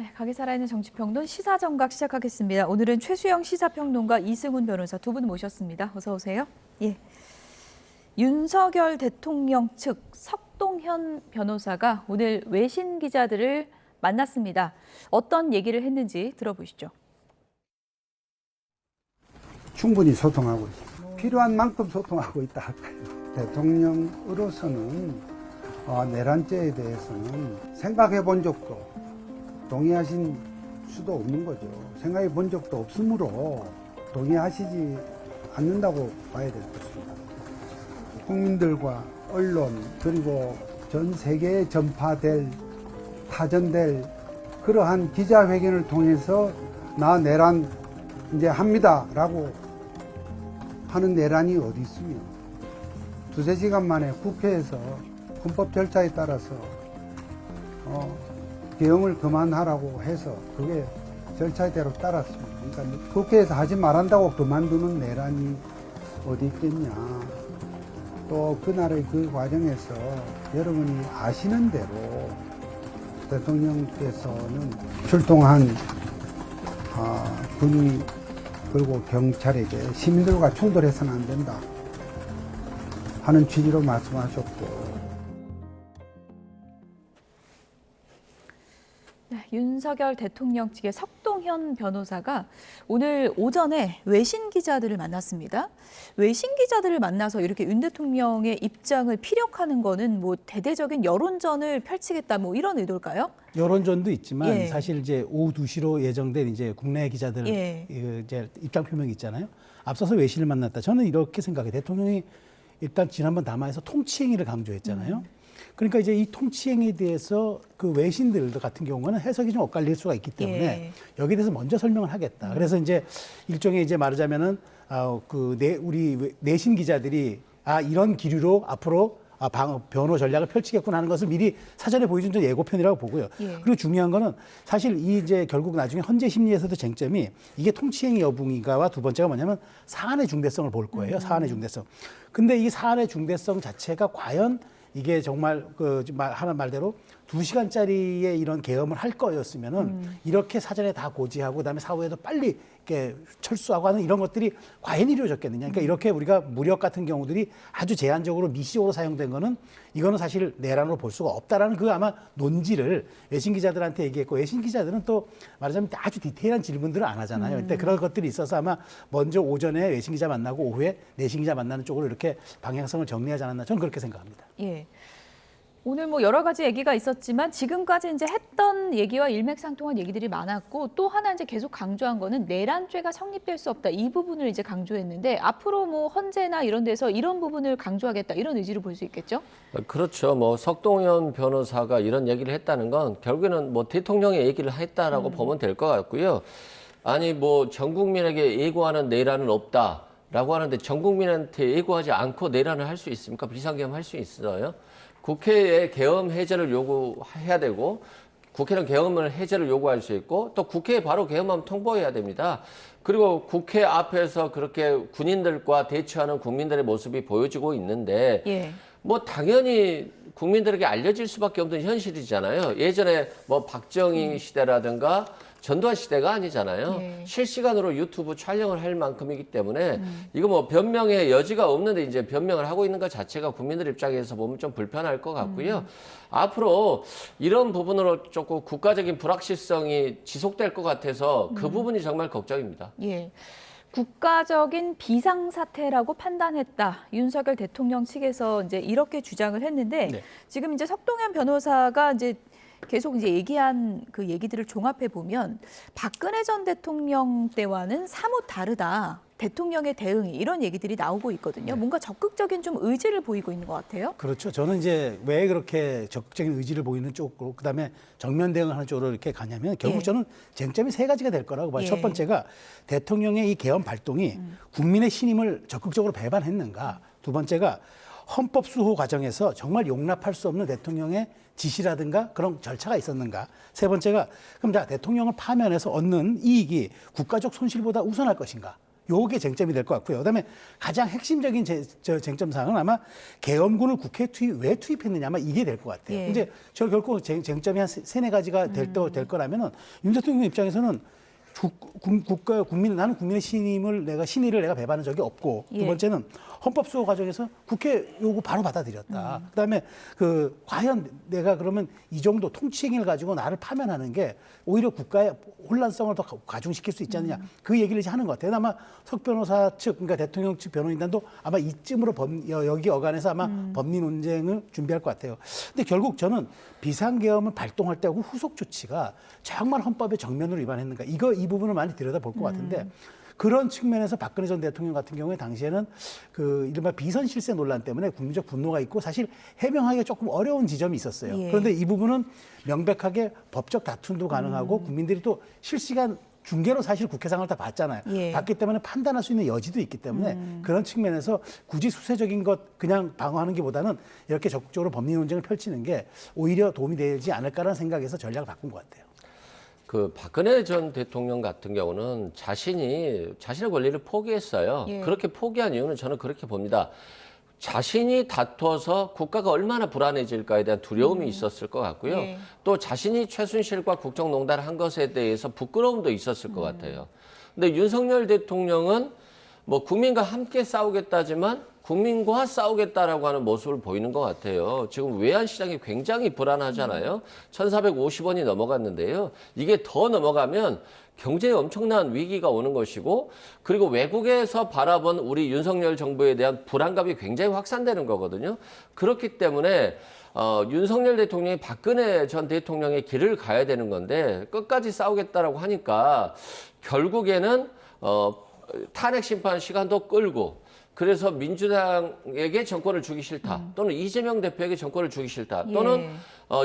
네, 각이 살아있는 정치평론 시사정각 시작하겠습니다. 오늘은 최수영 시사평론가 이승훈 변호사 두 분 모셨습니다. 어서 오세요. 예. 윤석열 대통령 측 석동현 변호사가 오늘 외신 기자들을 만났습니다. 어떤 얘기를 했는지 들어보시죠. 충분히 소통하고 있습니다. 필요한 만큼 소통하고 있다 할까요? 대통령으로서는 내란죄에 대해서는 생각해 본 적도 동의하신 수도 없는 거죠. 생각해 본 적도 없으므로 동의하시지 않는다고 봐야 될 것입니다. 국민들과 언론 그리고 전 세계에 타전될 그러한 기자회견을 통해서 나 내란 이제 합니다라고 하는 내란이 어디 있습니까? 두세 시간 만에 국회에서 헌법 절차에 따라서 계엄을 그만하라고 해서 그게 절차대로 따랐습니다. 그러니까 국회에서 하지 말한다고 그만두는 내란이 어디 있겠냐. 또 그날의 그 과정에서 여러분이 아시는 대로 대통령께서는 출동한 군이 그리고 경찰에게 시민들과 충돌해서는 안 된다 하는 취지로 말씀하셨고. 네, 윤석열 대통령 측의 석동현 변호사가 오늘 오전에 외신 기자들을 만났습니다. 외신 기자들을 만나서 이렇게 윤 대통령의 입장을 피력하는 거는 뭐 대대적인 여론전을 펼치겠다 뭐 이런 의도일까요? 여론전도 있지만 예. 사실 이제 오후 2시로 예정된 이제 국내 기자들 예. 이제 입장 표명이 있잖아요. 앞서서 외신을 만났다. 저는 이렇게 생각해요. 대통령이 일단 지난번 담화에서 통치행위를 강조했잖아요. 그러니까 이제 이 통치행위에 대해서 그 외신들 같은 경우는 해석이 좀 엇갈릴 수가 있기 때문에 예. 여기에 대해서 먼저 설명을 하겠다. 그래서 이제 일종의 이제 말하자면은 우리 내신 기자들이 이런 기류로 앞으로 변호 전략을 펼치겠구나 하는 것을 미리 사전에 보여준 예고편이라고 보고요. 예. 그리고 중요한 거는 사실 이제 결국 나중에 헌재 심리에서도 쟁점이 이게 통치행위 여부인가와 두 번째가 뭐냐면 사안의 중대성을 볼 거예요. 사안의 중대성. 근데 이 사안의 중대성 자체가 과연 이게 정말 하는 말대로 2시간짜리의 이런 계엄을 할 거였으면은 이렇게 사전에 다 고지하고 그다음에 사후에도 빨리 이렇게 철수하고 하는 이런 것들이 과연 이루어졌겠느냐. 그러니까 이렇게 우리가 무력 같은 경우들이 아주 제한적으로 미시적으로 사용된 거는 이거는 사실 내란으로 볼 수가 없다라는 그 아마 논지를 외신 기자들한테 얘기했고 외신 기자들은 또 말하자면 아주 디테일한 질문들을 안 하잖아요. 그때 그런 것들이 있어서 아마 먼저 오전에 외신 기자 만나고 오후에 내신 기자 만나는 쪽으로 이렇게 방향성을 정리하지 않았나 저는 그렇게 생각합니다. 예. 오늘 뭐 여러 가지 얘기가 있었지만 지금까지 이제 했던 얘기와 일맥상통한 얘기들이 많았고 또 하나 이제 계속 강조한 거는 내란죄가 성립될 수 없다. 이 부분을 이제 강조했는데 앞으로 뭐 헌재나 이런 데서 이런 부분을 강조하겠다. 이런 의지를 볼 수 있겠죠? 그렇죠. 뭐 석동현 변호사가 이런 얘기를 했다는 건 결국에는 뭐 대통령의 얘기를 했다라고 보면 될 것 같고요. 아니 뭐 전 국민에게 예고하는 내란은 없다라고 하는데 전 국민한테 예고하지 않고 내란을 할 수 있습니까? 비상계엄 할 수 있어요? 국회에 계엄 해제를 요구해야 되고 국회는 계엄을 해제를 요구할 수 있고 또 국회에 바로 계엄하면 통보해야 됩니다. 그리고 국회 앞에서 그렇게 군인들과 대치하는 국민들의 모습이 보여지고 있는데 예. 뭐 당연히 국민들에게 알려질 수밖에 없는 현실이잖아요. 예전에 뭐 박정희 시대라든가 전두환 시대가 아니잖아요. 네. 실시간으로 유튜브 촬영을 할 만큼이기 때문에 이거 뭐 변명의 여지가 없는데 이제 변명을 하고 있는 것 자체가 국민들 입장에서 보면 좀 불편할 것 같고요. 앞으로 이런 부분으로 조금 국가적인 불확실성이 지속될 것 같아서 그 부분이 정말 걱정입니다. 예. 국가적인 비상사태라고 판단했다. 윤석열 대통령 측에서 이제 이렇게 주장을 했는데 네. 지금 이제 석동현 변호사가 이제 계속 이제 얘기한 그 얘기들을 종합해 보면 박근혜 전 대통령 때와는 사뭇 다르다. 대통령의 대응이 이런 얘기들이 나오고 있거든요. 뭔가 적극적인 좀 의지를 보이고 있는 것 같아요. 그렇죠. 저는 이제 왜 그렇게 적극적인 의지를 보이는 쪽으로 그다음에 정면 대응하는 쪽으로 이렇게 가냐면 결국 예. 저는 쟁점이 세 가지가 될 거라고 봐요. 예. 첫 번째가 대통령의 이 계엄 발동이 국민의 신임을 적극적으로 배반했는가. 두 번째가 헌법 수호 과정에서 정말 용납할 수 없는 대통령의 지시라든가 그런 절차가 있었는가. 세 번째가 그럼 대통령을 파면해서 얻는 이익이 국가적 손실보다 우선할 것인가. 요게 쟁점이 될 것 같고요. 그다음에 가장 핵심적인 쟁점 사항은 아마 계엄군을 국회 왜 투입했느냐 아마 이게 될 것 같아요. 예. 이제 저 결국 쟁점이 한 세네 가지가 될 거라면은 윤 대통령 입장에서는 나는 국민의 신의를 내가 배반한 적이 없고 두 예. 번째는 헌법 수호 과정에서 국회 요구 바로 받아들였다. 그다음에 과연 내가 그러면 이 정도 통치행위를 가지고 나를 파면하는 게 오히려 국가의 혼란성을 더 가중시킬 수 있지 않느냐. 그 얘기를 이제 하는 것 같아요. 아마 석 변호사 측, 그러니까 대통령 측 변호인단도 아마 이쯤으로 여기 어간에서 아마 법리 논쟁을 준비할 것 같아요. 근데 결국 저는 비상계엄을 발동할 때 하고 후속 조치가 정말 헌법의 정면으로 위반했는가. 이 부분을 많이 들여다볼 것 같은데 그런 측면에서 박근혜 전 대통령 같은 경우에 당시에는 이른바 비선 실세 논란 때문에 국민적 분노가 있고 사실 해명하기가 조금 어려운 지점이 있었어요. 예. 그런데 이 부분은 명백하게 법적 다툼도 가능하고 국민들이 또 실시간 중계로 사실 국회 상황을 다 봤잖아요. 예. 봤기 때문에 판단할 수 있는 여지도 있기 때문에 그런 측면에서 굳이 수세적인 것 그냥 방어하는 것보다는 이렇게 적극적으로 법리 논쟁을 펼치는 게 오히려 도움이 되지 않을까라는 생각에서 전략을 바꾼 것 같아요. 박근혜 전 대통령 같은 경우는 자신의 권리를 포기했어요. 예. 그렇게 포기한 이유는 저는 그렇게 봅니다. 자신이 다투어서 국가가 얼마나 불안해질까에 대한 두려움이 있었을 것 같고요. 예. 또 자신이 최순실과 국정농단을 한 것에 대해서 부끄러움도 있었을 것 같아요. 근데 윤석열 대통령은 뭐 국민과 함께 싸우겠다지만 국민과 싸우겠다라고 하는 모습을 보이는 것 같아요. 지금 외환 시장이 굉장히 불안하잖아요. 1,450원이 넘어갔는데요. 이게 더 넘어가면 경제에 엄청난 위기가 오는 것이고 그리고 외국에서 바라본 우리 윤석열 정부에 대한 불안감이 굉장히 확산되는 거거든요. 그렇기 때문에 윤석열 대통령이 박근혜 전 대통령의 길을 가야 되는 건데 끝까지 싸우겠다라고 하니까 결국에는 탄핵 심판 시간도 끌고 그래서 민주당에게 정권을 주기 싫다. 또는 이재명 대표에게 정권을 주기 싫다. 또는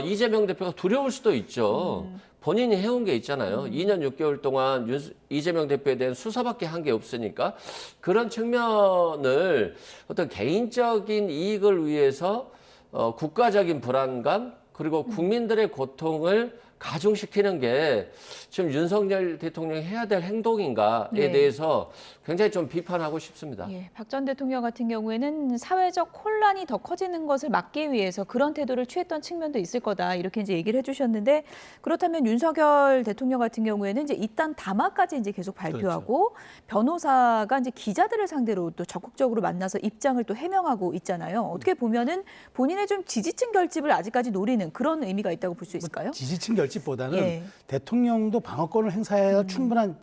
이재명 대표가 두려울 수도 있죠. 본인이 해온 게 있잖아요. 2년 6개월 동안 이재명 대표에 대한 수사밖에 한 게 없으니까 그런 측면을 어떤 개인적인 이익을 위해서 국가적인 불안감 그리고 국민들의 고통을 가중시키는 게 지금 윤석열 대통령이 해야 될 행동인가에 네. 대해서 굉장히 좀 비판하고 싶습니다. 예, 박 전 대통령 같은 경우에는 사회적 혼란이 더 커지는 것을 막기 위해서 그런 태도를 취했던 측면도 있을 거다 이렇게 이제 얘기를 해주셨는데 그렇다면 윤석열 대통령 같은 경우에는 이제 이딴 담화까지 이제 계속 발표하고 변호사가 이제 기자들을 상대로 또 적극적으로 만나서 입장을 또 해명하고 있잖아요. 어떻게 보면은 본인의 좀 지지층 결집을 아직까지 노리는 그런 의미가 있다고 볼 수 있을까요? 지지층 결집보다는 예. 대통령도 방어권을 행사해야 충분한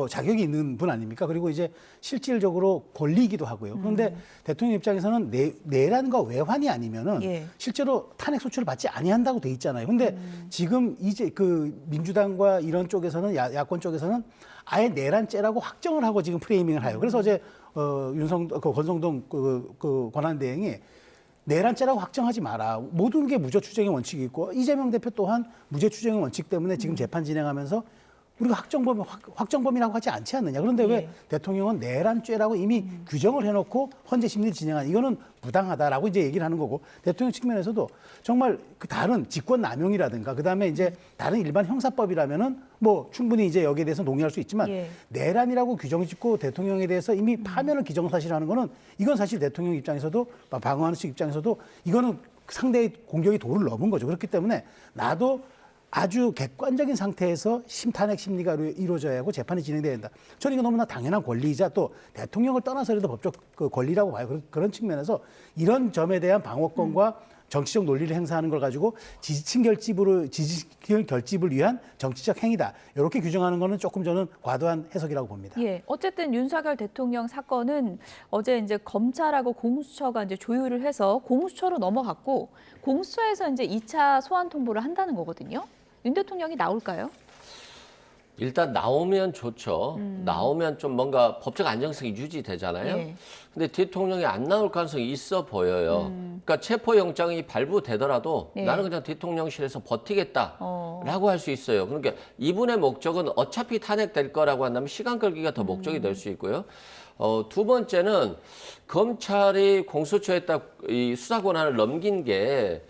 자격이 있는 분 아닙니까? 그리고 이제 실질적으로 권리이기도 하고요. 그런데 대통령 입장에서는 내란과 외환이 아니면은 예. 실제로 탄핵 소추를 받지 아니한다고 돼 있잖아요. 근데 지금 이제 민주당과 이런 쪽에서는 야권 쪽에서는 아예 내란죄라고 확정을 하고 지금 프레이밍을 해요. 그래서 어제 권성동 권한대행이 내란죄라고 확정하지 마라. 모든 게 무죄 추정의 원칙이 있고 이재명 대표 또한 무죄 추정의 원칙 때문에 지금 재판 진행하면서 우리가 확정범이라고 하지 않지 않느냐. 그런데 왜 대통령은 내란죄라고 이미 규정을 해놓고 헌재 심리를 진행하는 이거는 부당하다라고 이제 얘기를 하는 거고 대통령 측면에서도 정말 그 다른 직권 남용이라든가 그다음에 이제 다른 일반 형사법이라면은 충분히 이제 여기에 대해서 동의할 수 있지만 예. 내란이라고 규정 짓고 대통령에 대해서 이미 파면을 기정사실화하는 거는 이건 사실 대통령 입장에서도 방어하는 측 입장에서도 이거는 상대의 공격이 도를 넘은 거죠. 그렇기 때문에 나도 아주 객관적인 상태에서 탄핵 심리가 이루어져야 하고 재판이 진행돼야 된다. 저는 이거 너무나 당연한 권리이자 또 대통령을 떠나서라도 법적 권리라고 봐요. 그런 측면에서 이런 점에 대한 방어권과 정치적 논리를 행사하는 걸 가지고 지지층 결집을 위한 정치적 행위다. 이렇게 규정하는 거는 조금 저는 과도한 해석이라고 봅니다. 예, 어쨌든 윤석열 대통령 사건은 어제 이제 검찰하고 공수처가 이제 조율을 해서 공수처로 넘어갔고 공수처에서 이제 2차 소환 통보를 한다는 거거든요. 윤 대통령이 나올까요? 일단 나오면 좋죠. 나오면 좀 뭔가 법적 안정성이 유지되잖아요. 예. 근데 대통령이 안 나올 가능성이 있어 보여요. 그러니까 체포영장이 발부되더라도 예. 나는 그냥 대통령실에서 버티겠다라고 할 수 있어요. 그러니까 이분의 목적은 어차피 탄핵될 거라고 한다면 시간 끌기가 더 목적이 될 수 있고요. 두 번째는 검찰이 공수처에다 이 수사 권한을 넘긴 게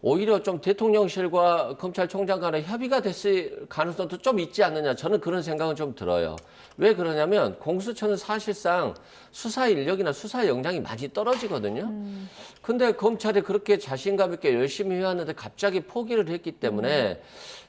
오히려 좀 대통령실과 검찰총장 간의 협의가 됐을 가능성도 좀 있지 않느냐. 저는 그런 생각은 좀 들어요. 왜 그러냐면 공수처는 사실상 수사 인력이나 수사 역량이 많이 떨어지거든요. 근데 검찰이 그렇게 자신감 있게 열심히 해왔는데 갑자기 포기를 했기 때문에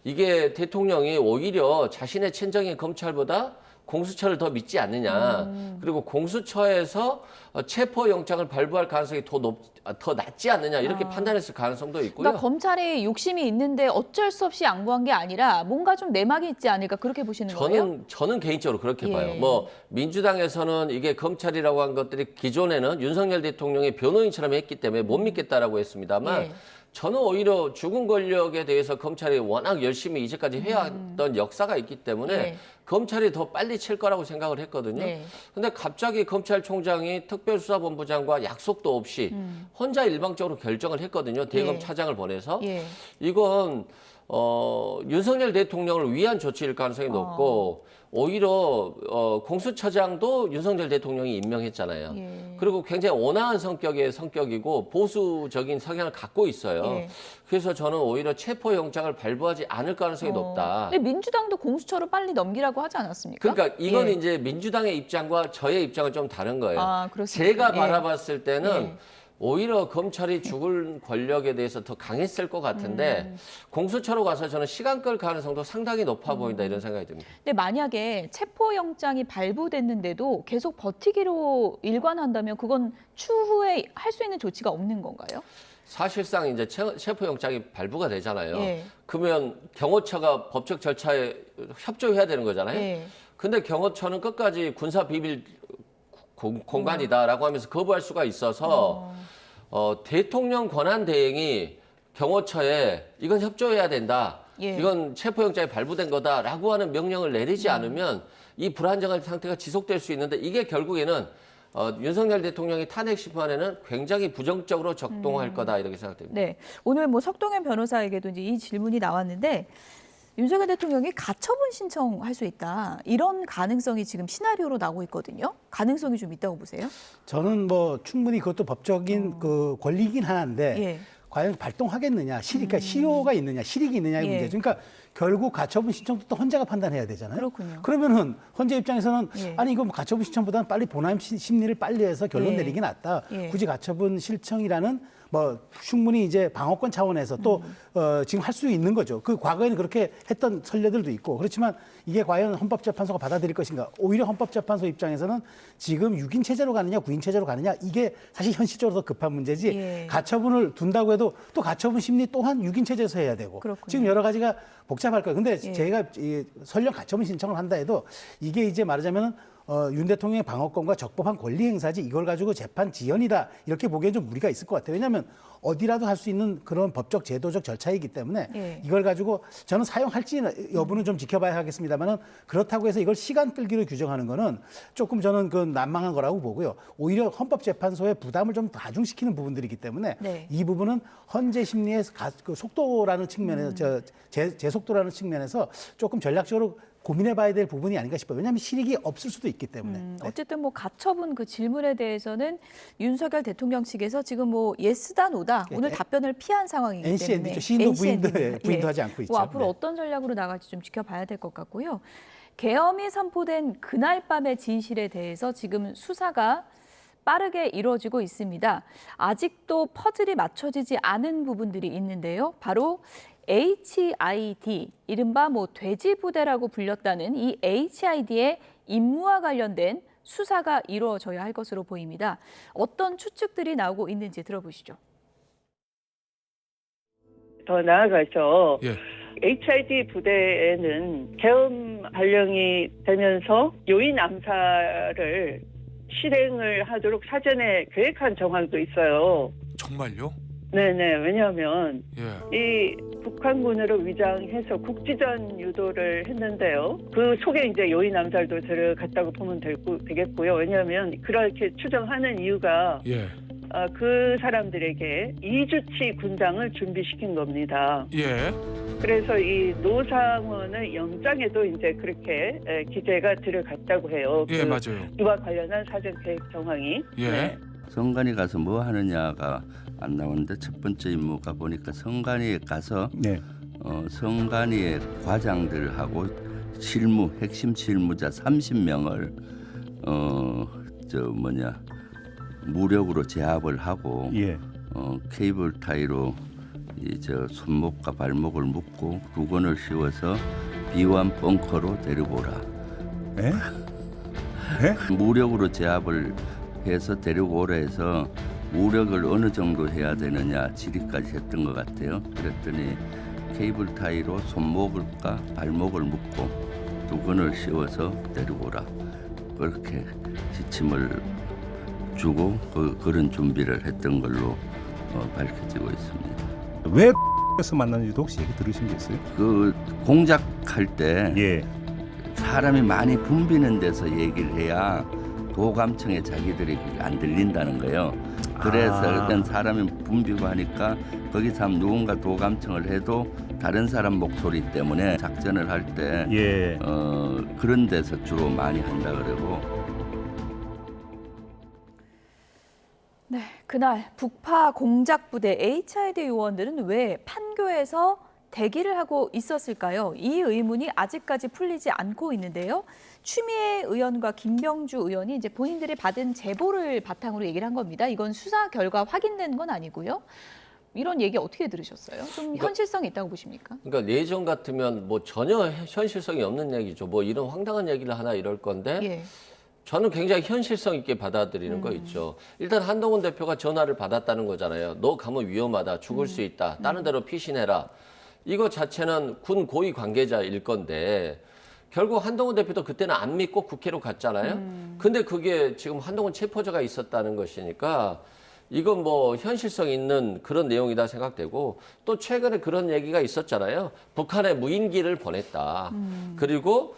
이게 대통령이 오히려 자신의 친정인 검찰보다 공수처를 더 믿지 않느냐. 그리고 공수처에서 체포영장을 발부할 가능성이 더 낮지 않느냐. 이렇게 판단했을 가능성도 있고요. 그러니까 검찰이 욕심이 있는데 어쩔 수 없이 양보한 게 아니라 뭔가 좀 내막이 있지 않을까 그렇게 보시는 거예요? 저는 개인적으로 그렇게 예. 봐요. 뭐 민주당에서는 이게 검찰이라고 한 것들이 기존에는 윤석열 대통령이 변호인처럼 했기 때문에 못 믿겠다라고 했습니다만 예. 저는 오히려 죽은 권력에 대해서 검찰이 워낙 열심히 이제까지 해왔던 역사가 있기 때문에 예. 검찰이 더 빨리 칠 거라고 생각을 했거든요. 네. 근데 갑자기 검찰총장이 특별수사본부장과 약속도 없이 혼자 일방적으로 결정을 했거든요. 대검 예. 차장을 보내서. 예. 이건 윤석열 대통령을 위한 조치일 가능성이 높고 오히려 공수처장도 윤석열 대통령이 임명했잖아요. 예. 그리고 굉장히 온화한 성격이고 보수적인 성향을 갖고 있어요. 예. 그래서 저는 오히려 체포영장을 발부하지 않을 가능성이 높다. 근데 민주당도 공수처로 빨리 넘기라고 하지 않았습니까? 그러니까 이건 예. 이제 민주당의 입장과 저의 입장은 좀 다른 거예요. 아, 그렇습니까? 제가 예. 바라봤을 때는 예. 오히려 검찰이 죽을 권력에 대해서 더 강했을 것 같은데 공수처로 가서 저는 시간 끌 가능성도 상당히 높아 보인다 이런 생각이 듭니다. 근데 만약에 체포영장이 발부됐는데도 계속 버티기로 일관한다면 그건 추후에 할 수 있는 조치가 없는 건가요? 사실상 이제 체포영장이 발부가 되잖아요. 예. 그러면 경호처가 법적 절차에 협조해야 되는 거잖아요. 예. 근데 경호처는 끝까지 군사 비밀 공간이다라고 하면서 거부할 수가 있어서 대통령 권한 대행이 경호처에 이건 협조해야 된다. 예. 이건 체포영장이 발부된 거다라고 하는 명령을 내리지 않으면 이 불안정한 상태가 지속될 수 있는데 이게 결국에는 윤석열 대통령이 탄핵 심판에는 굉장히 부정적으로 적동할 거다 이렇게 생각됩니다. 네. 오늘 뭐 석동현 변호사에게도 이제 이 질문이 나왔는데 윤석열 대통령이 가처분 신청할 수 있다. 이런 가능성이 지금 시나리오로 나오고 있거든요. 가능성이 좀 있다고 보세요? 저는 뭐 충분히 그것도 법적인 그 권리긴 하는데 예. 과연 발동하겠느냐, 그러니까 실효가 있느냐, 실익이 있느냐의 예. 문제죠. 그러니까 결국 가처분 신청도 또 헌재가 판단해야 되잖아요. 그렇군요. 그러면은 헌재 입장에서는 예. 아니 이거 뭐 가처분 신청보다는 빨리 본안 심리를 빨리 해서 결론 예. 내리기 낫다. 예. 굳이 가처분 신청이라는 뭐 충분히 이제 방어권 차원에서 또 지금 할 수 있는 거죠. 그 과거에는 그렇게 했던 선례들도 있고 그렇지만 이게 과연 헌법재판소가 받아들일 것인가? 오히려 헌법재판소 입장에서는 지금 6인 체제로 가느냐 9인 체제로 가느냐 이게 사실 현실적으로 더 급한 문제지 예. 가처분을 둔다고 해도 또 가처분 심리 또한 6인 체제에서 해야 되고 그렇군요. 지금 여러 가지가 복잡할 거예요. 근데 예. 제가 설령 가처분 신청을 한다 해도 이게 이제 말하자면은 윤 대통령의 방어권과 적법한 권리 행사지 이걸 가지고 재판 지연이다 이렇게 보기엔 좀 무리가 있을 것 같아요. 왜냐하면 어디라도 할 수 있는 그런 법적 제도적 절차이기 때문에 예. 이걸 가지고 저는 사용할지 여부는 좀 지켜봐야 하겠습니다만은 그렇다고 해서 이걸 시간 끌기로 규정하는 거는 조금 저는 그 난망한 거라고 보고요. 오히려 헌법재판소의 부담을 좀 가중시키는 부분들이기 때문에 네. 이 부분은 헌재 심리의 그 속도라는 측면에서 제 속도라는 측면에서 조금 전략적으로 고민해봐야 될 부분이 아닌가 싶어요. 왜냐하면 실익이 없을 수도 있기 때문에. 네. 어쨌든 뭐 가처분 그 질문에 대해서는 윤석열 대통령 측에서 지금 뭐 예스다 노다 오늘 답변을 피한 상황이기 NCND 때문에 죠. 시인도 부인도, NCND. 부인도 하지 않고 있죠. 뭐 앞으로 네. 어떤 전략으로 나갈지 좀 지켜봐야 될 것 같고요. 계엄이 선포된 그날 밤의 진실에 대해서 지금 수사가 빠르게 이루어지고 있습니다. 아직도 퍼즐이 맞춰지지 않은 부분들이 있는데요. 바로 HID, 이른바 뭐 돼지 부대라고 불렸다는 이 HID의 임무와 관련된 수사가 이루어져야 할 것으로 보입니다. 어떤 추측들이 나오고 있는지 들어보시죠. 더 나아가서 예. HID 부대에는 계엄 발령이 되면서 요인 암살을 실행을 하도록 사전에 계획한 정황도 있어요. 정말요? 네네. 왜냐하면 예. 이 북한군으로 위장해서 국지전 유도를 했는데요. 그 속에 이제 요인 암살도 들어갔다고 보면 되겠고요. 왜냐하면 그렇게 추정하는 이유가 예. 그 사람들에게 이주치 군장을 준비시킨 겁니다. 예. 그래서 이 노상원의 영장에도 이제 그렇게 기재가 들어갔다고 해요. 예, 맞아요. 이와 관련한 사전 계획 정황이. 예. 네. 선관위 가서 뭐 하느냐가 안 나오는데 첫 번째 임무가 보니까 선관위에 가서 네. 선관위의 과장들하고 핵심 실무자 30명을 무력으로 제압을 하고 예. 케이블 타이로 손목과 발목을 묶고 두건을 씌워서 비완 벙커로 데리고 오라. 예? 무력으로 제압을 해서 데리고 오라 해서 무력을 어느 정도 해야 되느냐 질의까지 했던 것 같아요. 그랬더니 케이블 타이로 손목과 발목을 묶고 두건을 씌워서 데리고 오라. 그렇게 지침을 주고 그런 준비를 했던 걸로 밝혀지고 있습니다. 왜 에서 만났는지도 혹시 얘기 들으신 게 있어요? 그 공작할 때 예. 사람이 많이 붐비는 데서 얘기를 해야 도감청에 자기들이 그게 안 들린다는 거예요. 그래서 어떤 사람이 붐비고 하니까 거기서 누군가 도감청을 해도 다른 사람 목소리 때문에 작전을 할 때 예. 그런 데서 주로 많이 한다 그러고. 네, 그날 북파 공작부대 HID 요원들은 왜 판교에서 대기를 하고 있었을까요? 이 의문이 아직까지 풀리지 않고 있는데요. 추미애 의원과 김병주 의원이 이제 본인들이 받은 제보를 바탕으로 얘기를 한 겁니다. 이건 수사 결과 확인된 건 아니고요. 이런 얘기 어떻게 들으셨어요? 좀 현실성이 있다고 보십니까? 그러니까 예전 같으면 뭐 전혀 현실성이 없는 얘기죠. 뭐 이런 황당한 얘기를 하나 이럴 건데 예. 저는 굉장히 현실성 있게 받아들이는 거 있죠. 일단 한동훈 대표가 전화를 받았다는 거잖아요. 너 가면 위험하다, 죽을 수 있다, 다른 데로 피신해라. 이거 자체는 군 고위 관계자일 건데 결국 한동훈 대표도 그때는 안 믿고 국회로 갔잖아요. 근데 그게 지금 한동훈 체포자가 있었다는 것이니까 이건 뭐 현실성 있는 그런 내용이다 생각되고 또 최근에 그런 얘기가 있었잖아요. 북한에 무인기를 보냈다. 그리고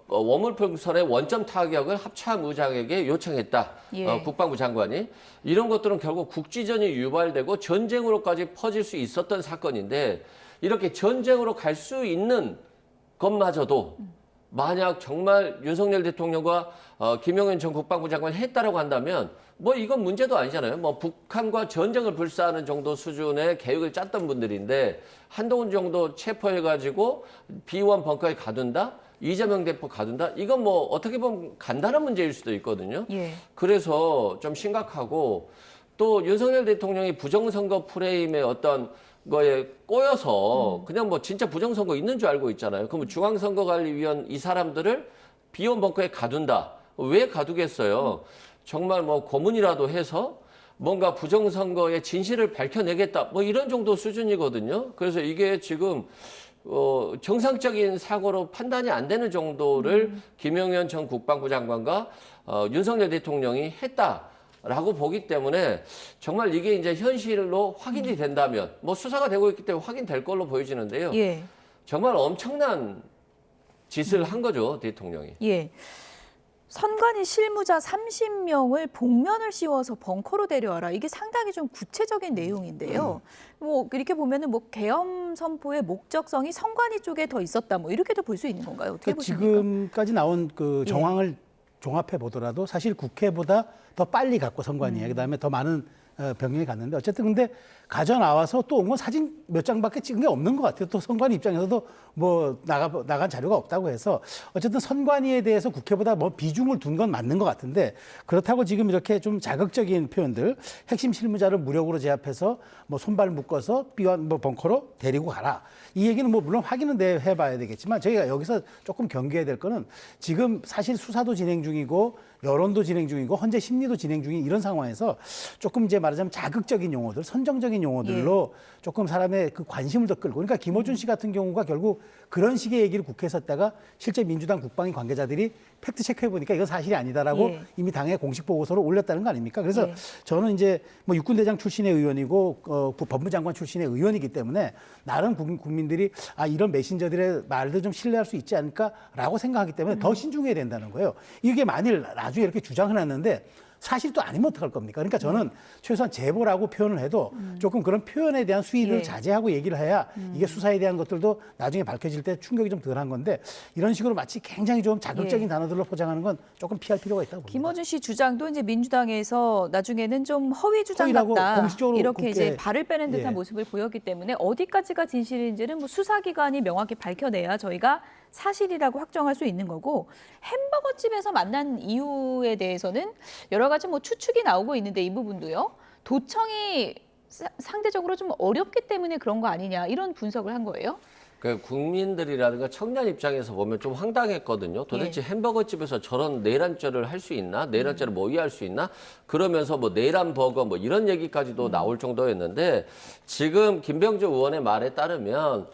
워물풍선의 원점 타격을 합참의장에게 요청했다. 예. 국방부 장관이. 이런 것들은 결국 국지전이 유발되고 전쟁으로까지 퍼질 수 있었던 사건인데 이렇게 전쟁으로 갈 수 있는 것마저도 만약 정말 윤석열 대통령과 김영현 전 국방부 장관이 했다라고 한다면 뭐 이건 문제도 아니잖아요. 뭐 북한과 전쟁을 불사하는 정도 수준의 계획을 짰던 분들인데 한동훈 정도 체포해가지고 비원 벙커에 가둔다? 이재명 대표 가둔다? 이건 뭐 어떻게 보면 간단한 문제일 수도 있거든요. 예. 그래서 좀 심각하고 또 윤석열 대통령이 부정선거 프레임의 어떤 거에 꼬여서 그냥 뭐 진짜 부정선거 있는 줄 알고 있잖아요. 그럼 중앙선거관리위원 이 사람들을 비원 벙커에 가둔다. 왜 가두겠어요? 정말 뭐 고문이라도 해서 뭔가 부정선거의 진실을 밝혀내겠다. 뭐 이런 정도 수준이거든요. 그래서 이게 지금 정상적인 사고로 판단이 안 되는 정도를 김영현 전 국방부 장관과 윤석열 대통령이 했다라고 보기 때문에 정말 이게 이제 현실로 확인이 된다면 뭐 수사가 되고 있기 때문에 확인될 걸로 보여지는데요. 예. 정말 엄청난 짓을 한 거죠, 대통령이. 예. 선관위 실무자 30명을 복면을 씌워서 벙커로 데려와라. 이게 상당히 좀 구체적인 내용인데요. 뭐 이렇게 보면은 뭐 계엄 선포의 목적성이 선관위 쪽에 더 있었다. 뭐 이렇게도 볼 수 있는 건가요? 어떻게 그러니까 보십니까? 지금까지 나온 그 예. 정황을 종합해 보더라도 사실 국회보다 더 빨리 갔고 선관위에 그다음에 더 많은 병력이 갔는데 어쨌든 근데 가져 나와서 또 온 건 사진 몇 장밖에 찍은 게 없는 것 같아요. 또 선관위 입장에서도 뭐 나간 자료가 없다고 해서 어쨌든 선관위에 대해서 국회보다 뭐 비중을 둔 건 맞는 것 같은데 그렇다고 지금 이렇게 좀 자극적인 표현들 핵심 실무자를 무력으로 제압해서 뭐 손발 묶어서 비완 뭐 벙커로 데리고 가라. 이 얘기는 뭐 물론 확인은 해봐야 되겠지만 저희가 여기서 조금 경계해야 될 거는 지금 사실 수사도 진행 중이고 여론도 진행 중이고 헌재 심리도 진행 중인 이런 상황에서 조금 이제 말하자면 자극적인 용어들, 선정적인 용어들로 조금 사람의 그 관심을 더 끌고 그러니까 김어준 씨 같은 경우가 결국 그런 식의 얘기를 국회에서 했다가 실제 민주당 국방위 관계자들이 팩트 체크해 보니까 이건 사실이 아니다라고 예. 이미 당에 공식 보고서를 올렸다는 거 아닙니까? 그래서 예. 저는 이제 뭐 육군대장 출신의 의원이고 법무장관 출신의 의원이기 때문에 나름 국민들이 이런 메신저들의 말도 좀 신뢰할 수 있지 않을까라고 생각하기 때문에 더 신중해야 된다는 거예요. 이게 만일 나중에 이렇게 주장을 했는데 사실이 또 아니면 어떡할 겁니까? 그러니까 저는 최소한 제보라고 표현을 해도 조금 그런 표현에 대한 수위를 예. 자제하고 얘기를 해야 이게 수사에 대한 것들도 나중에 밝혀질 때 충격이 좀 덜한 건데 이런 식으로 마치 굉장히 좀 자극적인 예. 단어들로 포장하는 건 조금 피할 필요가 있다고 봅니다. 김어준 씨 주장도 이제 민주당에서 나중에는 좀 허위 주장 허위라고 같다 공식적으로 이렇게 이제 국회에- 발을 빼는 듯한 예. 모습을 보였기 때문에 어디까지가 진실인지는 뭐 수사기관이 명확히 밝혀내야 저희가 사실이라고 확정할 수 있는 거고 햄버거집에서 만난 이유에 대해서는 여러 가지 뭐 추측이 나오고 있는데 이 부분도요. 도청이 상대적으로 좀 어렵기 때문에 그런 거 아니냐 이런 분석을 한 거예요. 그 국민들이라든가 청년 입장에서 보면 좀 황당했거든요. 도대체 햄버거 집에서 저런 내란죄를 할 수 있나? 내란죄를 모의할 수 있나? 그러면서 뭐 내란 버거 뭐 이런 얘기까지도 나올 정도였는데 지금 김병주 의원의 말에 따르면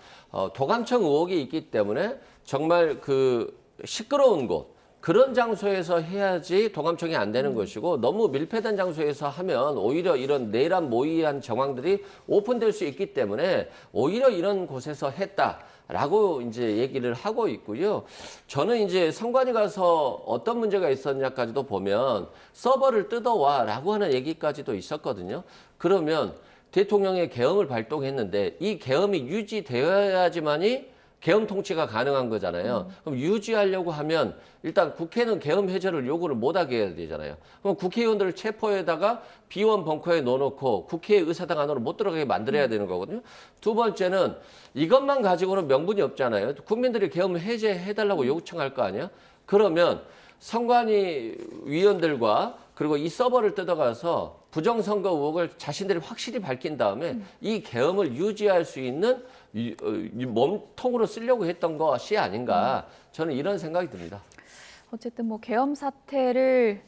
도감청 의혹이 있기 때문에 정말 그 시끄러운 곳 그런 장소에서 해야지 도감청이 안 되는 것이고 너무 밀폐된 장소에서 하면 오히려 이런 내란 모의한 정황들이 오픈될 수 있기 때문에 오히려 이런 곳에서 했다라고 이제 얘기를 하고 있고요. 저는 이제 선관위 가서 어떤 문제가 있었냐까지도 보면 서버를 뜯어와라고 하는 얘기까지도 있었거든요. 그러면 대통령의 계엄을 발동했는데 이 계엄이 유지되어야지만이 계엄 통치가 가능한 거잖아요. 그럼 유지하려고 하면 일단 국회는 계엄 해제를 요구를 못하게 해야 되잖아요. 그럼 국회의원들을 체포에다가 비원 벙커에 넣어놓고 국회의사당 안으로 못 들어가게 만들어야 되는 거거든요. 두 번째는 이것만 가지고는 명분이 없잖아요. 국민들이 계엄 해제해달라고 요청할 거 아니야? 그러면 선관위 위원들과 그리고 이 서버를 뜯어가서 부정선거 의혹을 자신들이 확실히 밝힌 다음에 이 계엄을 유지할 수 있는 이 몸통으로 쓰려고 했던 것이 아닌가 저는 이런 생각이 듭니다. 어쨌든 뭐 계엄 사태를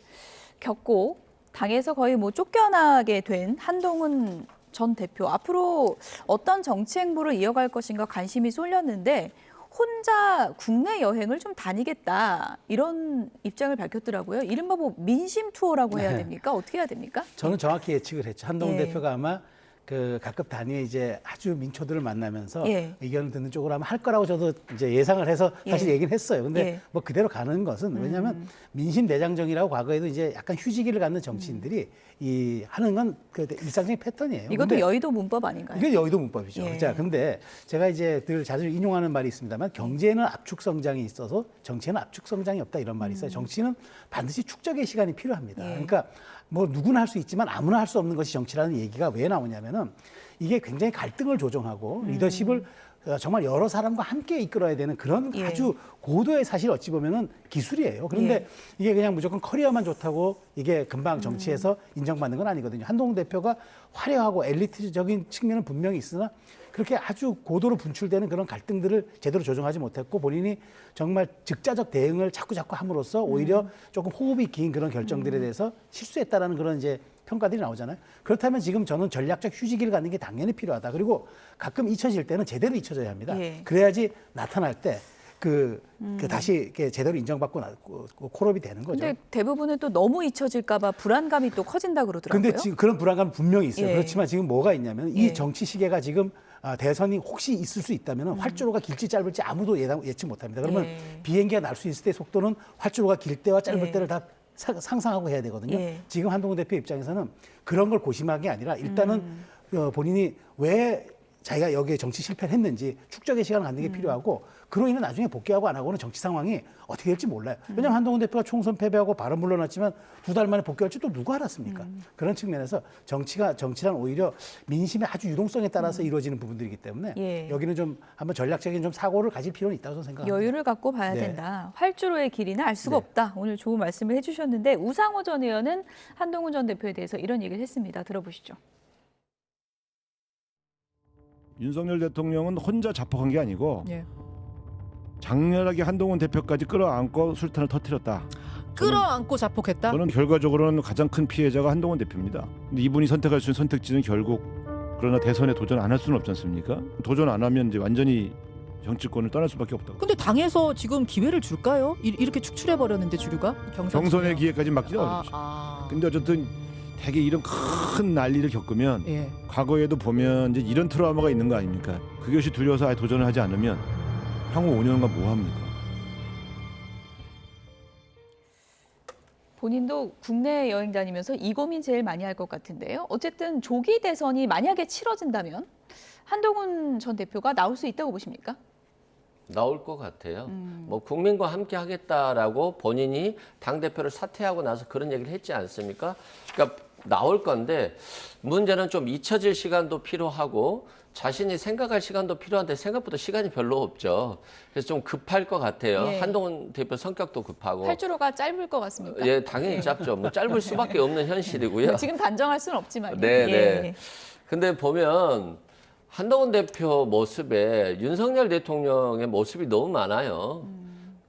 겪고 당에서 거의 뭐 쫓겨나게 된 한동훈 전 대표 앞으로 어떤 정치 행보를 이어갈 것인가 관심이 쏠렸는데 혼자 국내 여행을 좀 다니겠다 이런 입장을 밝혔더라고요. 이른바 뭐 민심 투어라고 해야 됩니까? 어떻게 해야 됩니까? 저는 정확히 예측을 했죠. 한동훈 예. 대표가 아마 그 각급 단위에 이제 아주 민초들을 만나면서 예. 의견을 듣는 쪽으로 아마 할 거라고 저도 이제 예상을 해서 사실 예. 얘기는 했어요. 근데 예. 뭐 그대로 가는 것은 왜냐하면 민심 대장정이라고 과거에도 이제 약간 휴지기를 갖는 정치인들이 이 하는 건 그 일상적인 패턴이에요. 이것도 근데 여의도 문법 아닌가요? 이게 여의도 문법이죠. 예. 자, 근데 제가 이제 늘 자주 인용하는 말이 있습니다만 경제는 압축 성장이 있어서 정치에는 압축 성장이 없다 이런 말이 있어요. 정치는 반드시 축적의 시간이 필요합니다. 예. 그러니까 뭐 누구나 할 수 있지만 아무나 할 수 없는 것이 정치라는 얘기가 왜 나오냐면은 이게 굉장히 갈등을 조정하고 리더십을 정말 여러 사람과 함께 이끌어야 되는 그런 예. 아주 고도의 사실 어찌 보면은 기술이에요. 그런데 예. 이게 그냥 무조건 커리어만 좋다고 이게 금방 정치에서 인정받는 건 아니거든요. 한동훈 대표가 화려하고 엘리트적인 측면은 분명히 있으나 그렇게 아주 고도로 분출되는 그런 갈등들을 제대로 조정하지 못했고 본인이 정말 즉자적 대응을 자꾸 함으로써 오히려 조금 호흡이 긴 그런 결정들에 대해서 실수했다라는 그런 이제 평가들이 나오잖아요. 그렇다면 지금 저는 전략적 휴지기를 갖는 게 당연히 필요하다. 그리고 가끔 잊혀질 때는 제대로 잊혀져야 합니다. 예. 그래야지 나타날 때 그 다시 이렇게 제대로 인정받고 콜업이 되는 거죠. 근데 대부분은 또 너무 잊혀질까 봐 불안감이 또 커진다 그러더라고요. 근데 지금 그런 불안감은 분명히 있어요. 예. 그렇지만 지금 뭐가 있냐면 예. 이 정치 시계가 지금 대선이 혹시 있을 수 있다면 활주로가 길지 짧을지 아무도 예측 못합니다. 그러면 예. 비행기가 날 수 있을 때 속도는 활주로가 길 때와 짧을 예. 때를 다 상상하고 해야 되거든요. 예. 지금 한동훈 대표 입장에서는 그런 걸 고심한 게 아니라 일단은 본인이 왜 자기가 여기에 정치 실패를 했는지 축적의 시간을 갖는 게 필요하고 그로 인해 나중에 복귀하고 안 하고는 정치 상황이 어떻게 될지 몰라요. 왜냐하면 한동훈 대표가 총선 패배하고 발언 물러났지만 2달 만에 복귀할지 또 누가 알았습니까? 그런 측면에서 정치란 오히려 민심의 아주 유동성에 따라서 이루어지는 부분들이기 때문에 예. 여기는 좀 한번 전략적인 좀 사고를 가질 필요는 있다고 저는 생각합니다. 여유를 갖고 봐야 네. 된다. 활주로의 길이는 알 수가 네. 없다. 오늘 좋은 말씀을 해주셨는데 우상호 전 의원은 한동훈 전 대표에 대해서 이런 얘기를 했습니다. 들어보시죠. 윤석열 대통령은 혼자 자폭한 게 아니고 예. 장렬하게 한동훈 대표까지 끌어안고 술탄을 터뜨렸다. 끌어안고 자폭했다. 저는 결과적으로는 가장 큰 피해자가 한동훈 대표입니다. 근데 이분이 선택할 수 있는 선택지는 결국 그러나 대선에 도전 안 할 수는 없지 않습니까? 도전 안 하면 이제 완전히 정치권을 떠날 수밖에 없다고. 근데 당에서 지금 기회를 줄까요? 이렇게 축출해 버렸는데 주류가 경선의 기회까지 막기는 아, 어렵죠. 아. 근데 어쨌든 되게 이런 큰 난리를 겪으면 예. 과거에도 보면 이제 이런 트라우마가 있는 거 아닙니까? 그것이 두려워서 아예 도전을 하지 않으면 향후 5년간 뭐 합니까? 본인도 국내 여행 다니면서 이 고민 제일 많이 할 것 같은데요. 어쨌든 조기 대선이 만약에 치러진다면 한동훈 전 대표가 나올 수 있다고 보십니까? 나올 것 같아요. 뭐 국민과 함께 하겠다라고 본인이 당대표를 사퇴하고 나서 그런 얘기를 했지 않습니까? 그러니까 나올 건데 문제는 좀 잊혀질 시간도 필요하고 자신이 생각할 시간도 필요한데 생각보다 시간이 별로 없죠. 그래서 좀 급할 것 같아요. 예. 한동훈 대표 성격도 급하고. 활주로가 짧을 것 같습니까? 예, 당연히 짧죠. 뭐 짧을 수밖에 없는 현실이고요. 지금 단정할 수는 없지만요. 네, 예. 네. 근데 보면 한동훈 대표 모습에 윤석열 대통령의 모습이 너무 많아요.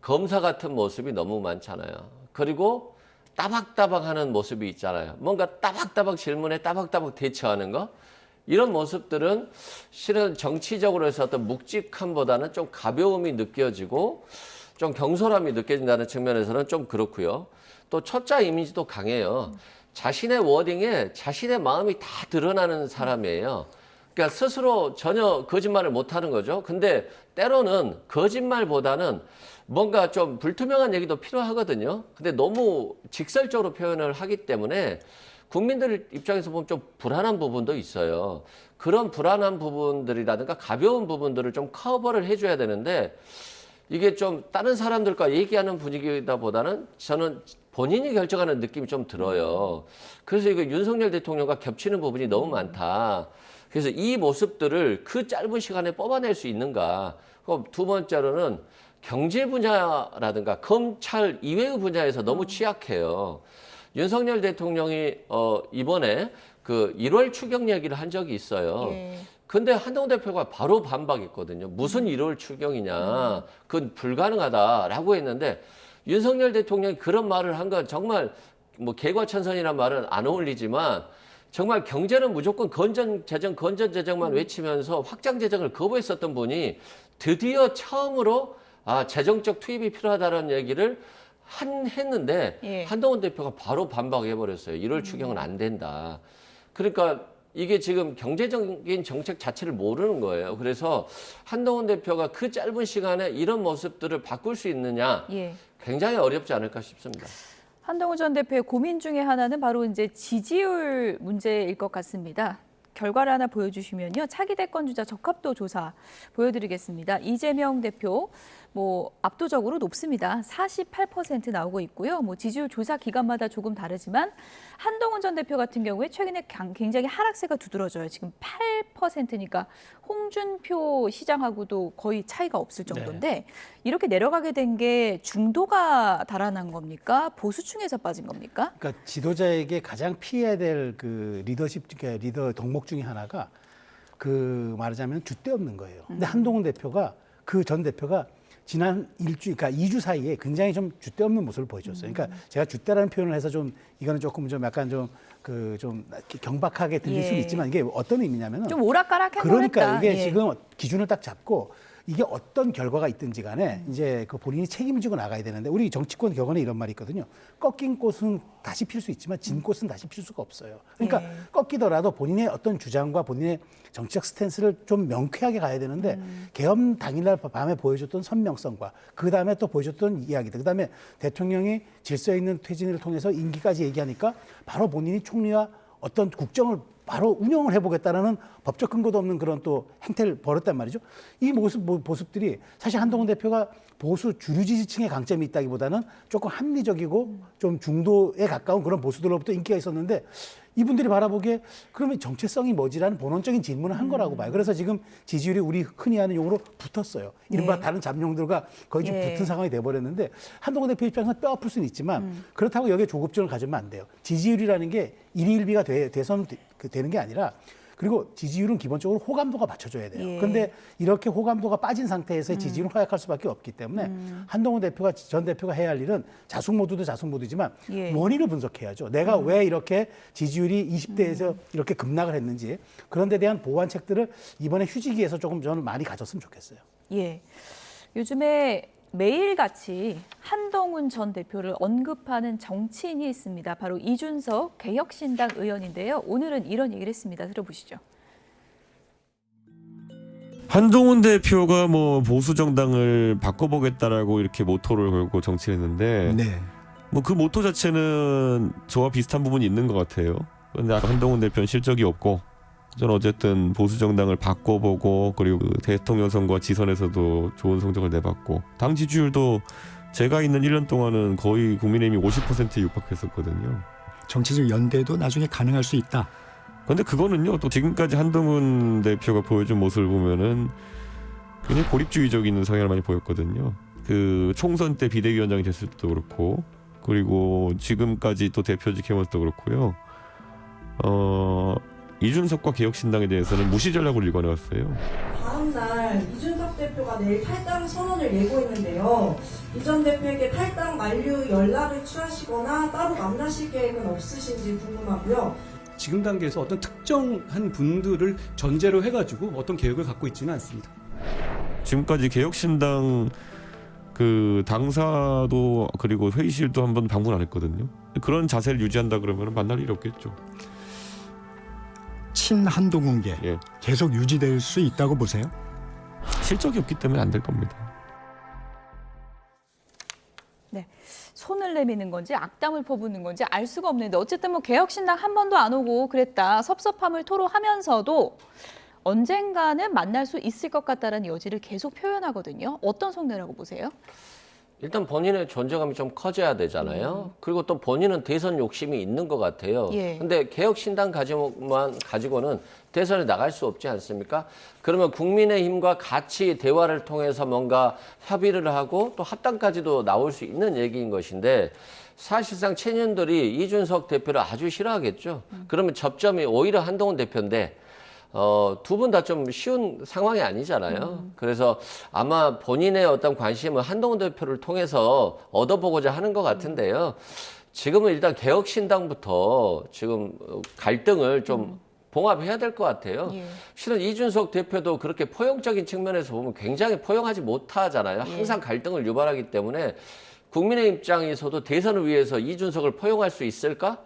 검사 같은 모습이 너무 많잖아요. 그리고 따박따박하는 모습이 있잖아요. 뭔가 따박따박 질문에 따박따박 대처하는 거. 이런 모습들은 실은 정치적으로 해서 어떤 묵직함보다는 좀 가벼움이 느껴지고 좀 경솔함이 느껴진다는 측면에서는 좀 그렇고요. 또 초짜 이미지도 강해요. 자신의 워딩에 자신의 마음이 다 드러나는 사람이에요. 그러니까 스스로 전혀 거짓말을 못하는 거죠. 근데 때로는 거짓말보다는 뭔가 좀 불투명한 얘기도 필요하거든요. 근데 너무 직설적으로 표현을 하기 때문에 국민들 입장에서 보면 좀 불안한 부분도 있어요. 그런 불안한 부분들이라든가 가벼운 부분들을 좀 커버를 해줘야 되는데 이게 좀 다른 사람들과 얘기하는 분위기다 보다는 저는 본인이 결정하는 느낌이 좀 들어요. 그래서 이거 윤석열 대통령과 겹치는 부분이 너무 많다. 그래서 이 모습들을 그 짧은 시간에 뽑아낼 수 있는가. 그럼 두 번째로는 경제 분야라든가 검찰 이외의 분야에서 너무 취약해요. 윤석열 대통령이 이번에 그 1월 추경 얘기를 한 적이 있어요. 예. 근데 한동훈 대표가 바로 반박했거든요. 무슨 1월 추경이냐. 그건 불가능하다라고 했는데 윤석열 대통령이 그런 말을 한 건 정말 뭐 개과천선이라는 말은 안 어울리지만 정말 경제는 무조건 건전재정만 외치면서 확장재정을 거부했었던 분이 드디어 처음으로 재정적 투입이 필요하다는 얘기를 했는데 예. 한동훈 대표가 바로 반박해버렸어요. 1월 추경은 안 된다. 그러니까 이게 지금 경제적인 정책 자체를 모르는 거예요. 그래서 한동훈 대표가 그 짧은 시간에 이런 모습들을 바꿀 수 있느냐 예. 굉장히 어렵지 않을까 싶습니다. 한동훈 전 대표의 고민 중에 하나는 바로 이제 지지율 문제일 것 같습니다. 결과를 하나 보여주시면요. 차기 대권 주자 적합도 조사 보여드리겠습니다. 이재명 대표 뭐 압도적으로 높습니다. 48% 나오고 있고요. 뭐 지지율 조사 기간마다 조금 다르지만 한동훈 전 대표 같은 경우에 최근에 굉장히 하락세가 두드러져요. 지금 8%니까 홍준표 시장하고도 거의 차이가 없을 정도인데 이렇게 내려가게 된 게 중도가 달아난 겁니까? 보수층에서 빠진 겁니까? 그러니까 지도자에게 가장 피해야 될 그 리더 덕목 중에 하나가 그 말하자면 줏대 없는 거예요. 근데 한동훈 대표가 그 전 대표가 지난 그러니까 2주 사이에 굉장히 좀 줏대 없는 모습을 보여줬어요. 그러니까 제가 줏대라는 표현을 해서 좀 이거는 조금 좀 약간 좀 경박하게 들릴 수는 있지만 이게 어떤 의미냐면은 좀 오락가락한 그러니까 거랬다. 이게 예. 지금 기준을 딱 잡고 이게 어떤 결과가 있든지 간에 이제 그 본인이 책임지고 나가야 되는데 우리 정치권 격언에 이런 말이 있거든요. 꺾인 꽃은 다시 필 수 있지만 진 꽃은 다시 필 수가 없어요. 그러니까 꺾이더라도 본인의 어떤 주장과 본인의 정치적 스탠스를 좀 명쾌하게 가야 되는데 계엄 당일날 밤에 보여줬던 선명성과 그 다음에 또 보여줬던 이야기들, 그 다음에 대통령이 질서 있는 퇴진을 통해서 임기까지 얘기하니까 바로 본인이 총리와 어떤 국정을 바로 운영을 해보겠다라는 법적 근거도 없는 그런 또 행태를 벌였단 말이죠. 이 모습들이 사실 한동훈 대표가 보수 주류 지지층의 강점이 있다기보다는 조금 합리적이고 좀 중도에 가까운 그런 보수들로부터 인기가 있었는데 이분들이 바라보기에 그러면 정체성이 뭐지라는 본원적인 질문을 한 거라고 봐요. 그래서 지금 지지율이 우리 흔히 하는 용어로 붙었어요. 이른바 다른 잡용들과 거의 좀 붙은 상황이 돼버렸는데 한동훈 대표 입장에서 뼈 아플 수는 있지만 그렇다고 여기에 조급증을 가지면 안 돼요. 지지율이라는 게 일희일비가 돼서는 되는 게 아니라 그리고 지지율은 기본적으로 호감도가 맞춰줘야 돼요. 그런데 이렇게 호감도가 빠진 상태에서 지지율은 허약할 수밖에 없기 때문에 한동훈 전 대표가 해야 할 일은 자숙모두도 자숙모두지만 원인을 분석해야죠. 내가 왜 이렇게 지지율이 20대에서 이렇게 급락을 했는지 그런 데 대한 보완책들을 이번에 휴지기에서 조금 저는 많이 가졌으면 좋겠어요. 예. 요즘에 매일같이 한동훈 전 대표를 언급하는 정치인이 있습니다. 바로 이준석 개혁신당 의원인데요. 오늘은 이런 얘기를 했습니다. 들어보시죠. 한동훈 대표가 뭐 보수 정당을 바꿔보겠다라고 이렇게 모토를 걸고 정치를 했는데 뭐 그 모토 자체는 저와 비슷한 부분이 있는 것 같아요. 그런데 한동훈 대표는 실적이 없고 저는 어쨌든 보수 정당을 바꿔보고 그리고 그 대통령 선거 지선에서도 좋은 성적을 내봤고 당 지지율도 제가 있는 1년 동안은 거의 국민의힘이 50%에 육박했었거든요. 정치적 연대도 나중에 가능할 수 있다. 그런데 그거는요 또 지금까지 한동훈 대표가 보여준 모습을 보면은 굉장히 고립주의적인 성향을 많이 보였거든요. 그 총선 때 비대위원장이 됐을 때도 그렇고 그리고 지금까지 또 대표직 해왔을 때도 그렇고요. 이준석과 개혁신당에 대해서는 무시 전략으로 일관해왔어요. 다음 날 이준석 대표가 내일 탈당 선언을 예고했는데요. 이 전 대표에게 탈당 만료 연락을 취하시거나 따로 만나실 계획은 없으신지 궁금하고요. 지금 단계에서 어떤 특정한 분들을 전제로 해가지고 어떤 계획을 갖고 있지는 않습니다. 지금까지 개혁신당 그 당사도 그리고 회의실도 한번 방문 안 했거든요. 그런 자세를 유지한다 그러면 만날 일이 없겠죠. 친한동훈계 예. 계속 유지될 수 있다고 보세요? 실적이 없기 때문에 안 될 겁니다. 네, 손을 내미는 건지 악담을 퍼붓는 건지 알 수가 없는데 어쨌든 뭐 개혁신당 한 번도 안 오고 그랬다. 섭섭함을 토로하면서도 언젠가는 만날 수 있을 것 같다는 여지를 계속 표현하거든요. 어떤 속내라고 보세요? 일단 본인의 존재감이 좀 커져야 되잖아요. 그리고 또 본인은 대선 욕심이 있는 것 같아요. 예. 근데 개혁신당 가지고는 대선에 나갈 수 없지 않습니까? 그러면 국민의힘과 같이 대화를 통해서 뭔가 협의를 하고 또 합당까지도 나올 수 있는 얘기인 것인데 사실상 청년들이 이준석 대표를 아주 싫어하겠죠. 그러면 접점이 오히려 한동훈 대표인데 두 분 다 좀 쉬운 상황이 아니잖아요. 그래서 아마 본인의 어떤 관심을 한동훈 대표를 통해서 얻어보고자 하는 것 같은데요. 지금은 일단 개혁신당부터 지금 갈등을 좀 봉합해야 될 것 같아요. 예. 실은 이준석 대표도 그렇게 포용적인 측면에서 보면 굉장히 포용하지 못하잖아요. 항상 갈등을 유발하기 때문에 국민의 입장에서도 대선을 위해서 이준석을 포용할 수 있을까?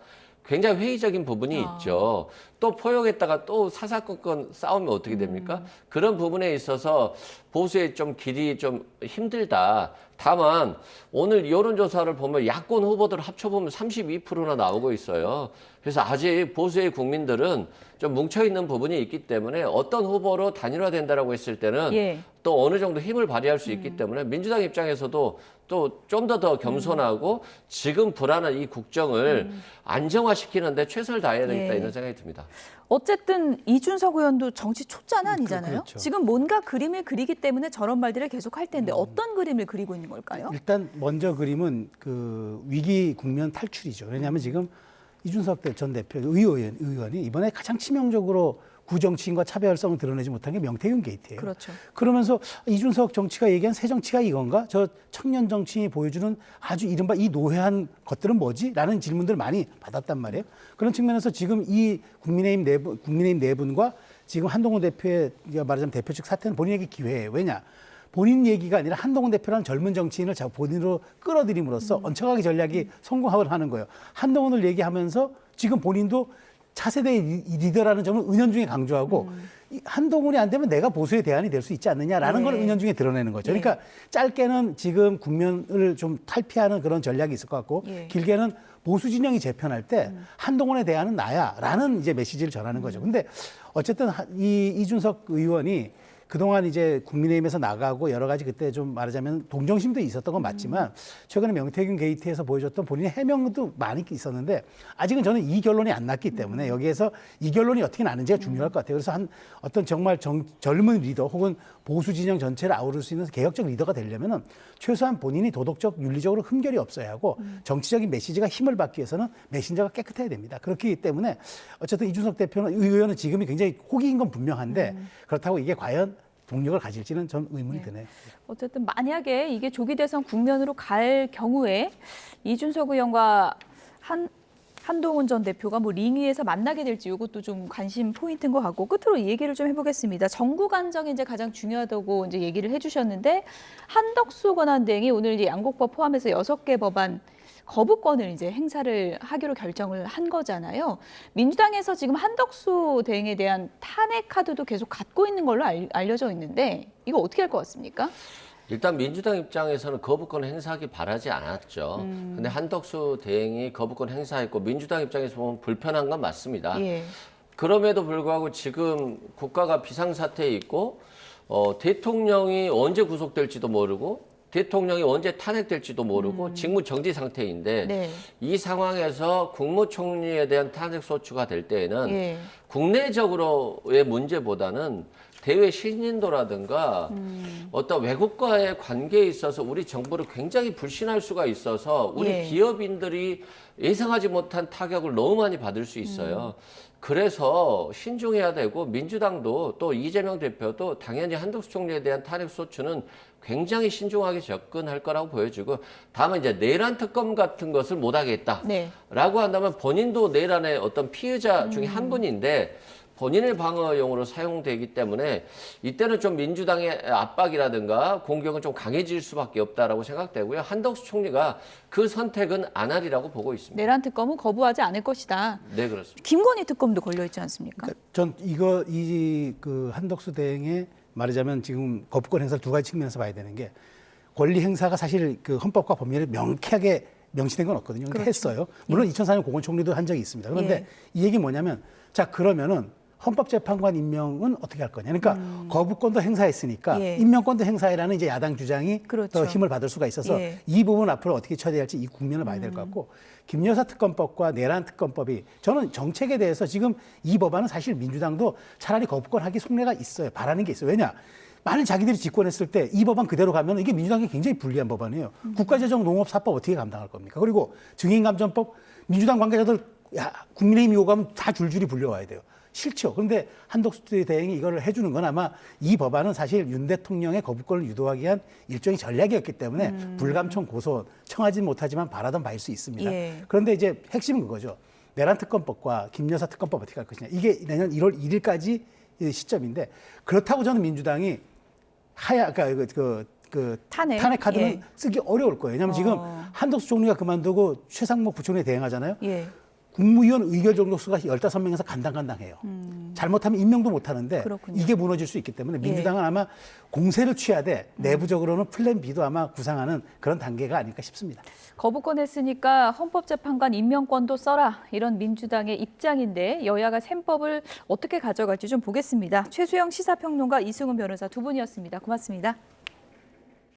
굉장히 회의적인 부분이 있죠. 또 포용했다가 또 사사건건 싸우면 어떻게 됩니까? 그런 부분에 있어서 보수의 좀 길이 좀 힘들다. 다만 오늘 여론조사를 보면 야권 후보들 합쳐보면 32%나 나오고 있어요. 그래서 아직 보수의 국민들은 좀 뭉쳐있는 부분이 있기 때문에 어떤 후보로 단일화된다라고 했을 때는 예. 또 어느 정도 힘을 발휘할 수 있기 때문에 민주당 입장에서도 또 좀 더 겸손하고 지금 불안한 이 국정을 안정화시키는데 최선을 다해야 되겠다 예. 이런 생각이 듭니다. 어쨌든 이준석 의원도 정치 초짜는 아니잖아요. 그렇죠. 지금 뭔가 그림을 그리기 때문에 저런 말들을 계속 할 텐데 어떤 그림을 그리고 있는 걸까요? 일단 먼저 그림은 그 위기 국면 탈출이죠. 왜냐하면 지금 이준석 전 대표 의원이 이번에 가장 치명적으로 구정치인과 차별성을 드러내지 못한 게 명태균 게이트예요. 그렇죠. 그러면서 이준석 정치가 얘기한 새 정치가 이건가? 저 청년 정치인이 보여주는 아주 이른바 이 노회한 것들은 뭐지? 라는 질문들을 많이 받았단 말이에요. 그런 측면에서 지금 이 국민의힘 내분과 지금 한동훈 대표의 말하자면 대표 측 사태는 본인에게 기회예요. 왜냐? 본인 얘기가 아니라 한동훈 대표라는 젊은 정치인을 본인으로 끌어들임으로써 얹혀가기 전략이 성공을 하는 거예요. 한동훈을 얘기하면서 지금 본인도 차세대 리더라는 점을 은연중에 강조하고 한동훈이 안 되면 내가 보수의 대안이 될 수 있지 않느냐라는 걸 은연중에 드러내는 거죠. 그러니까 짧게는 지금 국면을 좀 탈피하는 그런 전략이 있을 것 같고 길게는 보수 진영이 재편할 때 한동훈의 대안은 나야라는 이제 메시지를 전하는 거죠. 근데 어쨌든 이준석 의원이 그동안 이제 국민의힘에서 나가고 여러 가지 그때 좀 말하자면 동정심도 있었던 건 맞지만 최근에 명태균 게이트에서 보여줬던 본인의 해명도 많이 있었는데 아직은 저는 이 결론이 안 났기 때문에 여기에서 이 결론이 어떻게 나는지가 중요할 것 같아요. 그래서 어떤 정말 젊은 리더 혹은 보수 진영 전체를 아우를 수 있는 개혁적 리더가 되려면은 최소한 본인이 도덕적, 윤리적으로 흠결이 없어야 하고 정치적인 메시지가 힘을 받기 위해서는 메신저가 깨끗해야 됩니다. 그렇기 때문에 어쨌든 이준석 의원은 지금이 굉장히 호기인 건 분명한데 그렇다고 이게 과연 동력을 가질지는 전 의문이 드네요. 어쨌든 만약에 이게 조기 대선 국면으로 갈 경우에 이준석 의원과 한동훈 전 대표가 뭐 링 위에서 만나게 될지 이것도 좀 관심 포인트인 것 같고 끝으로 이 얘기를 좀 해보겠습니다. 정국 안정이 이제 가장 중요하다고 이제 얘기를 해주셨는데 한덕수 권한대행이 오늘 이제 양곡법 포함해서 6개 법안 거부권을 이제 행사를 하기로 결정을 한 거잖아요. 민주당에서 지금 한덕수 대행에 대한 탄핵 카드도 계속 갖고 있는 걸로 알려져 있는데 이거 어떻게 할 것 같습니까? 일단 민주당 입장에서는 거부권 행사하기 바라지 않았죠. 근데 한덕수 대행이 거부권 행사했고 민주당 입장에서 보면 불편한 건 맞습니다. 예. 그럼에도 불구하고 지금 국가가 비상사태에 있고 대통령이 언제 구속될지도 모르고 대통령이 언제 탄핵될지도 모르고 직무 정지 상태인데 네. 이 상황에서 국무총리에 대한 탄핵 소추가 될 때에는 예. 국내적으로의 문제보다는 대외 신인도라든가 어떤 외국과의 관계에 있어서 우리 정부를 굉장히 불신할 수가 있어서 우리 예. 기업인들이 예상하지 못한 타격을 너무 많이 받을 수 있어요. 그래서 신중해야 되고 민주당도 또 이재명 대표도 당연히 한덕수 총리에 대한 탄핵 소추는 굉장히 신중하게 접근할 거라고 보여지고 다만 이제 내란 특검 같은 것을 못 하겠다라고 네. 한다면 본인도 내란의 어떤 피해자 중에 한 분인데 본인의 방어용으로 사용되기 때문에 이때는 좀 민주당의 압박이라든가 공격은 좀 강해질 수밖에 없다라고 생각되고요. 한덕수 총리가 그 선택은 안 하리라고 보고 있습니다. 내란 특검은 거부하지 않을 것이다. 네, 그렇습니다. 김건희 특검도 걸려 있지 않습니까? 그러니까 전 그 한덕수 대행의 말하자면 지금 거부권 행사를 두 가지 측면에서 봐야 되는 게 권리 행사가 사실 그 헌법과 법률에 명쾌하게 명시된 건 없거든요. 근데 그렇죠. 했어요. 물론 2004년 고건총리도 한 적이 있습니다. 그런데 예. 이 얘기 뭐냐면 자 그러면은 헌법재판관 임명은 어떻게 할 거냐. 그러니까 거부권도 행사했으니까 예. 임명권도 행사해라는 이제 야당 주장이 그렇죠. 더 힘을 받을 수가 있어서 예. 이 부분 앞으로 어떻게 처리해야 할지 이 국면을 봐야 될 것 같고 김여사 특검법과 내란 특검법이 저는 정책에 대해서 지금 이 법안은 사실 민주당도 차라리 거부권 하기 속내가 있어요. 바라는 게 있어요. 왜냐? 만일 자기들이 집권했을 때 이 법안 그대로 가면 이게 민주당에 굉장히 불리한 법안이에요. 국가재정농업사법 어떻게 감당할 겁니까? 그리고 증인감전법 민주당 관계자들 야, 국민의힘 요구하면 다 줄줄이 불려와야 돼요. 싫죠. 그런데 한덕수 대행이 이걸 해주는 건 아마 이 법안은 사실 윤 대통령의 거부권을 유도하기 위한 일종의 전략이었기 때문에 불감청 고소 청하지 못하지만 바라던 바일 수 있습니다. 예. 그런데 이제 핵심은 그거죠. 내란 특검법과 김여사 특검법 어떻게 할 것이냐. 이게 내년 1월 1일까지 시점인데 그렇다고 저는 민주당이 탄핵 카드는 예. 쓰기 어려울 거예요. 왜냐하면 지금 한덕수 총리가 그만두고 최상목 부총리 대행하잖아요. 예. 국무위원 의결 정도수가 15명에서 간당간당해요. 잘못하면 임명도 못하는데 그렇군요. 이게 무너질 수 있기 때문에 민주당은 아마 공세를 취하되 내부적으로는 플랜 B도 아마 구상하는 그런 단계가 아닐까 싶습니다. 거부권 했으니까 헌법재판관 임명권도 써라. 이런 민주당의 입장인데 여야가 셈법을 어떻게 가져갈지 좀 보겠습니다. 최수영 시사평론가 이승훈 변호사 두 분이었습니다. 고맙습니다.